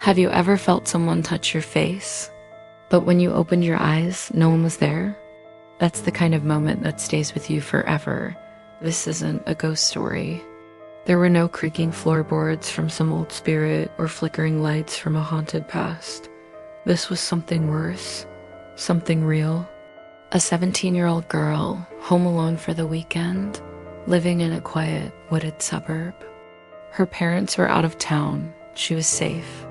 Have you ever felt someone touch your face, but when you opened your eyes, no one was there? That's the kind of moment that stays with you forever. This isn't a ghost story. There were no creaking floorboards from some old spirit or flickering lights from a haunted past. This was something worse, something real. A 17-year-old girl, home alone for the weekend, living in a quiet, wooded suburb. Her parents were out of town. She was safe.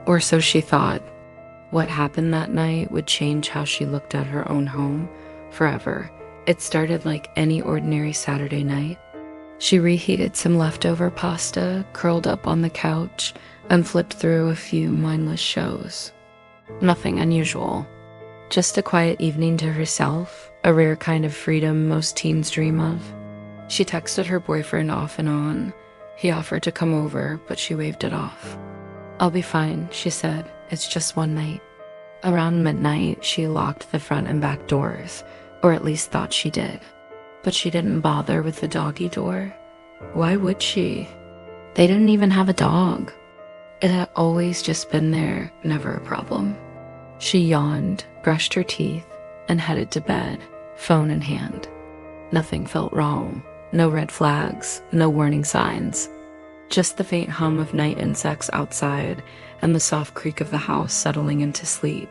Or so she thought. What happened that night would change how she looked at her own home forever. It started like any ordinary Saturday night. She reheated some leftover pasta, curled up on the couch, and flipped through a few mindless shows. Nothing unusual. Just a quiet evening to herself, a rare kind of freedom most teens dream of. She texted her boyfriend off and on. He offered to come over, but she waved it off. "I'll be fine," she said. "It's just one night." Around midnight, she locked the front and back doors, or at least thought she did. But she didn't bother with the doggy door. Why would she? They didn't even have a dog. It had always just been there, never a problem. She yawned, brushed her teeth, and headed to bed, phone in hand. Nothing felt wrong. No red flags, no warning signs. Just the faint hum of night insects outside and the soft creak of the house settling into sleep.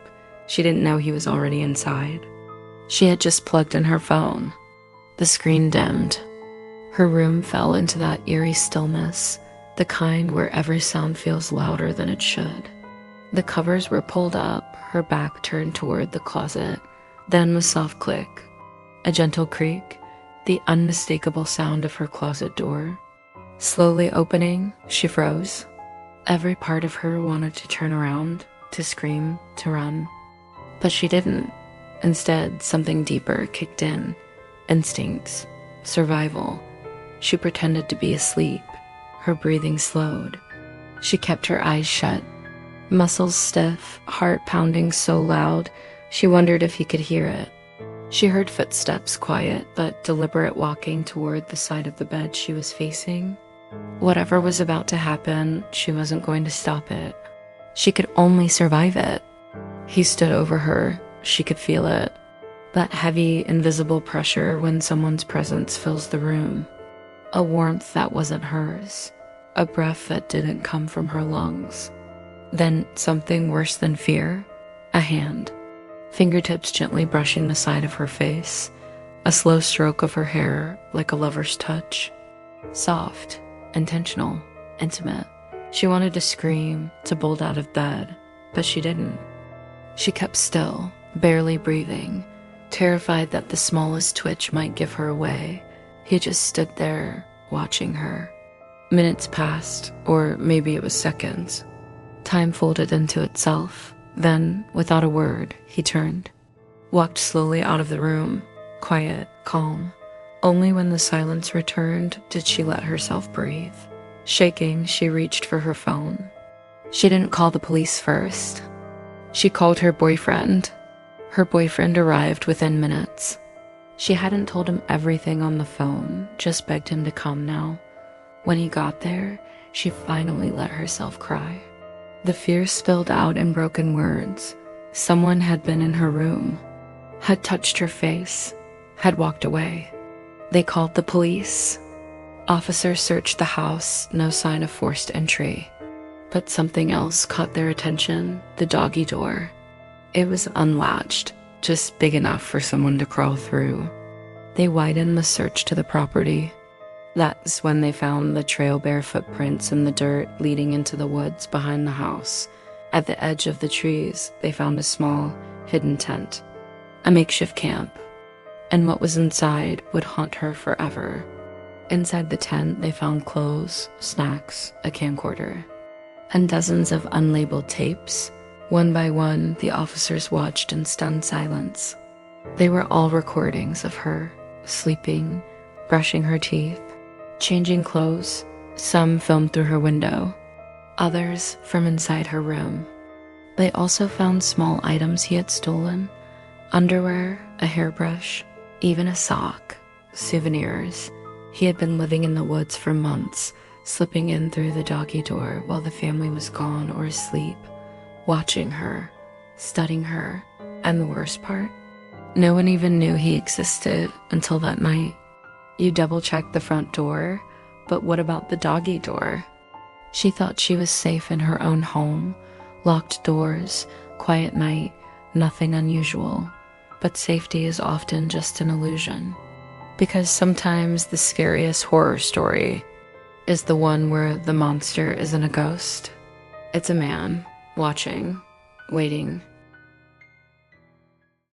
She didn't know he was already inside. She had just plugged in her phone. The screen dimmed. Her room fell into that eerie stillness, the kind where every sound feels louder than it should. The covers were pulled up, her back turned toward the closet. Then a soft click, a gentle creak, the unmistakable sound of her closet door. Slowly opening, she froze. Every part of her wanted to turn around, to scream, to run. But she didn't. Instead, something deeper kicked in. Instincts. Survival. She pretended to be asleep. Her breathing slowed. She kept her eyes shut. Muscles stiff, heart pounding so loud, she wondered if he could hear it. She heard footsteps, quiet but deliberate, walking toward the side of the bed she was facing. Whatever was about to happen, she wasn't going to stop it. She could only survive it. He stood over her. She could feel it. That heavy, invisible pressure when someone's presence fills the room. A warmth that wasn't hers. A breath that didn't come from her lungs. Then something worse than fear. A hand. Fingertips gently brushing the side of her face. A slow stroke of her hair, like a lover's touch. Soft. Intentional, intimate. She wanted to scream, to bolt out of bed, but she didn't. She kept still, barely breathing, terrified that the smallest twitch might give her away. He just stood there, watching her. Minutes passed, or maybe it was seconds. Time folded into itself. Then, without a word, he turned. Walked slowly out of the room, quiet, calm. Only when the silence returned did she let herself breathe. Shaking, she reached for her phone. She didn't call the police first. She called her boyfriend. Her boyfriend arrived within minutes. She hadn't told him everything on the phone, just begged him to come now. When he got there, she finally let herself cry. The fear spilled out in broken words. Someone had been in her room, had touched her face, had walked away. They called the police. Officers searched the house, no sign of forced entry. But something else caught their attention, the doggy door. It was unlatched, just big enough for someone to crawl through. They widened the search to the property. That's when they found the trail-bare footprints in the dirt leading into the woods behind the house. At the edge of the trees, they found a small, hidden tent, a makeshift camp. And what was inside would haunt her forever. Inside the tent, they found clothes, snacks, a camcorder, and dozens of unlabeled tapes. One by one, the officers watched in stunned silence. They were all recordings of her, sleeping, brushing her teeth, changing clothes, some filmed through her window, others from inside her room. They also found small items he had stolen, underwear, a hairbrush, even a sock, souvenirs. He had been living in the woods for months, slipping in through the doggy door while the family was gone or asleep, watching her, studying her, and the worst part, no one even knew he existed until that night. You double-checked the front door, but what about the doggy door? She thought she was safe in her own home, locked doors, quiet night, nothing unusual. But safety is often just an illusion. Because sometimes the scariest horror story is the one where the monster isn't a ghost. It's a man, watching, waiting,